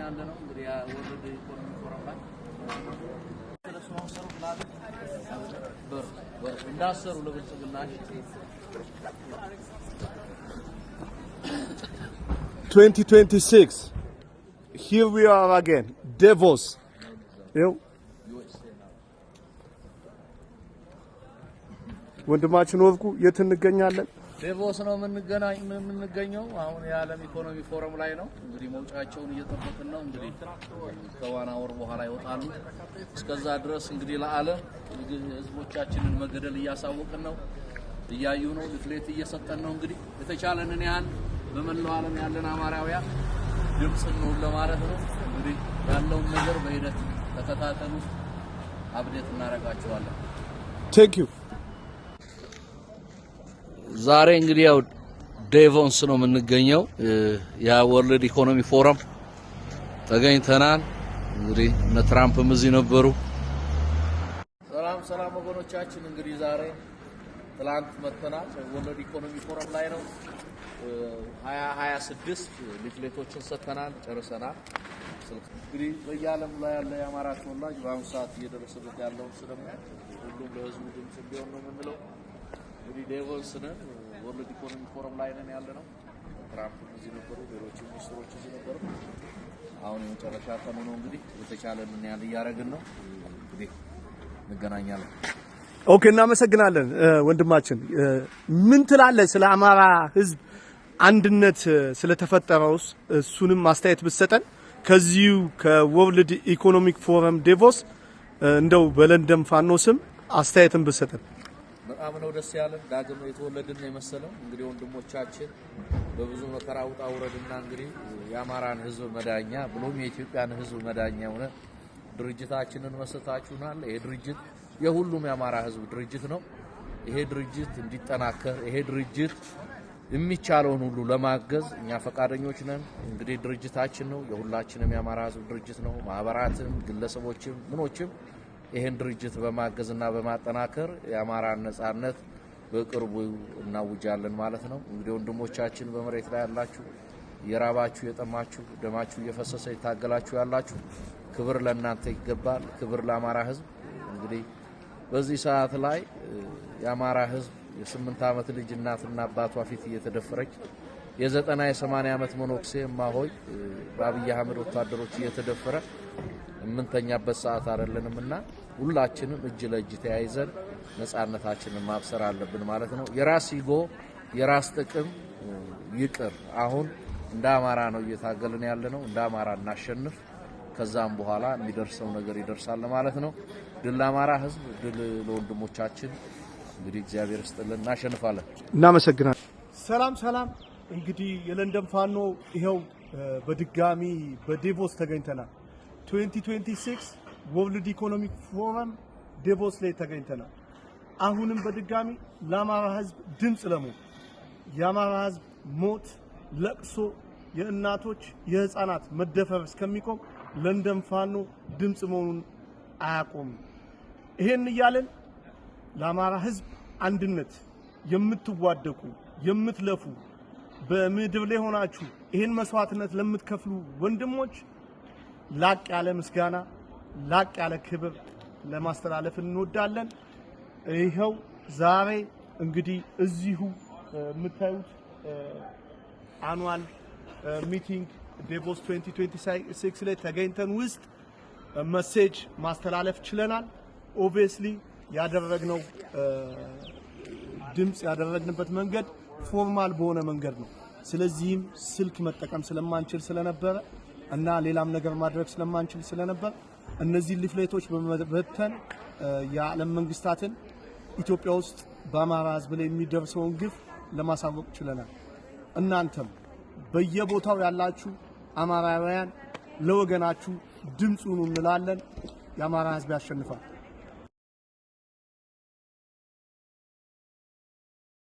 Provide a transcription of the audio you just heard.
ያለነው እንግዲህ ያ ወርልድ ኢኮኖሚ ፎረም ላይ ስለስፖንሰሩ ፕላን እንዳሰሩ ለብልጽግናሽ 2026 here we are again Davos ወንድማችን ወርቁ የት እንገኛለን? ዴቮስ ነው የምንገኘው አሁን የዓለም ኢኮኖሚ ፎረም ላይ ነው እንግዲህ መውጫቸውን እየተጠበቅን ነው እንግዲህ ከዋና ወር በኋላ ይወጣሉ እስከዛ ድረስ እንግዲህ ለዓለም ህዝቦቻችንን መገደል እያሳወቅን ነው እያዩ ነው ሊፍሌት እየሰጠን ነው እንግዲህ የተቻለንን ያን በመላው ዓለም ያለን አማራውያን ድምጽ ነው ለማለት ነው እንግዲህ ያለው ነገር በሂደት ተከታተሉ አፕዴት እናረጋቸዋለን Thank you ዛሬ እንግዲህ ያው ዴቮስ ነው የምንገኘው ያ ወርልድ ኢኮኖሚ ፎረም ተገኝተናል እንግዲህ እነ ትራምፕም እዚህ ነበሩ ሰላም ወገኖቻችን እንግዲህ ዛሬ ትላንት መተናል ወርልድ ኢኮኖሚ ፎረም ላይ ነው 2026 ሊፍሌቶችን ሰጥተናል ጨርሰናል እንግዲህ በየዓለም ላይ ያለ የአማራ ተወላጅ በአሁኑ ሰዓት እየደረሰበት ያለው ስለምን ሁሉም ለህዝቡ ድምጽ እንዲሆን ነው የምንለው እንግዲህ ዴቮስ ነው ወርልድ ኢኮኖሚ ፎረም ላይ ነን ያለነው ትራምፕ እዚህ ነበሩ ሌሎች ሚኒስትሮች እዚህ ነበሩ አሁን የመጨረሻ ቀኑ ነው እንግዲህ የተቻለንን ያህል እያደረግን ነው እንግዲህ እንገናኛለን ኦኬ እናመሰግናለን ወንድማችን ምን ትላለህ ስለ አማራ ህዝብ አንድነት ስለተፈጠረው እሱንም ማስተያየት ብትሰጠን ከዚሁ ከወርልድ ኢኮኖሚክ ፎረም ዴቮስ እንደው በለንደን ፋኖ ስም አስተያየትን ብትሰጠን በጣም ነው ደስ ያለን ዳግም የተወለድን ነው መሰለው እንግዲህ ወንድሞቻችን በብዙ መከራ ውጣ ውረድና እንግዲህ የአማራን ህዝብ መዳኛ ብሎም የኢትዮጵያን ህዝብ መዳኛ ሆነ ድርጅታችንን መስርታችሁናል ይሄ ድርጅት የሁሉም የአማራ ህዝብ ድርጅት ነው ይሄ ድርጅት እንዲጠናከር ይሄ ድርጅት የሚቻለውን ሁሉ ለማገዝ እኛ ፈቃደኞች ነን እንግዲህ ድርጅታችን ነው የሁላችንም የአማራ ህዝብ ድርጅት ነው ማህበራትም ግለሰቦችም ምኖችም ይሄን ድርጅት በማገዝና በማጠናከር የአማራን ነጻነት በቅርቡ እናውጃለን ማለት ነው እንግዲህ ወንድሞቻችን በመሬት ላይ ያላችሁ የራባችሁ የጠማችሁ ደማችሁ እየፈሰሰ ይታገላችሁ ያላችሁ ክብር ለእናንተ ይገባል ክብር ለአማራ ህዝብ እንግዲህ በዚህ ሰዓት ላይ የአማራ ህዝብ የ8 ዓመት ልጅ እናትና አባቷ ፊት እየተደፈረች የ90 የ80 ዓመት መኖክሴ ማሆይ በአብይ አህመድ ወታደሮች እየተደፈረ ምንተኛበት ሰዓት አይደለንምና ሁላችንም እጅ ለእጅ ተያይዘን ነጻነታችንን ማብሰር አለብን ማለት ነው የራስ ኢጎ የራስ ጥቅም ይቅር አሁን እንደ አማራ ነው እየታገልን ያለነው እንደ አማራ እናሸንፍ ከዛም በኋላ የሚደርሰው ነገር ይደርሳል ማለት ነው ድል ለአማራ ህዝብ ድል ለወንድሞቻችን እንግዲህ እግዚአብሔር ይስጥልን እናሸንፋለን እናመሰግናለን ሰላም እንግዲህ የለንደን ፋኖ ይሄው በድጋሚ በዴቮስ ተገኝተናል 2026 ወርልድ ኢኮኖሚክ ፎረም ዴቮስ ላይ ተገኝተናል አሁንም በድጋሚ ለአማራ ህዝብ ድምጽ ለመሆን የአማራ ህዝብ ሞት ለቅሶ የእናቶች የህፃናት መደፈር እስከሚቆም ለንደን ፋኖ ድምጽ መሆኑን አያቆም ይሄን ይያለን ለአማራ ህዝብ አንድነት የምትዋደቁ የምትለፉ በምድር ላይ ሆናችሁ ይሄን መስዋዕትነት ለምትከፍሉ ወንድሞች ላቅ ያለ ምስጋና ላቅ ያለ ክብር ለማስተላለፍ እንወዳለን ይሄው ዛሬ እንግዲህ እዚሁ የምታዩት አኑዋል ሚቲንግ ዴቮስ 2026 ላይ ተገኝተን ውስጥ ሜሴጅ ማስተላለፍ ችለናል ኦብቪየስሊ ያደረግነው ድምጽ ያደረግንበት መንገድ ፎርማል በሆነ መንገድ ነው ስለዚህም ስልክ መጠቀም ስለማንችል ስለነበረ እና ሌላም ነገር ማድረግ ስለማንችል ስለነበር እነዚህ ሊፍሌቶች በመበተን የዓለም መንግስታትን ኢትዮጵያ ውስጥ በአማራ ህዝብ ላይ የሚደርሰውን ግፍ ለማሳወቅ ችለናል እናንተም በየቦታው ያላችሁ አማራውያን ለወገናችሁ ድምጹን እንላለን የአማራ ህዝብ ያሸንፋል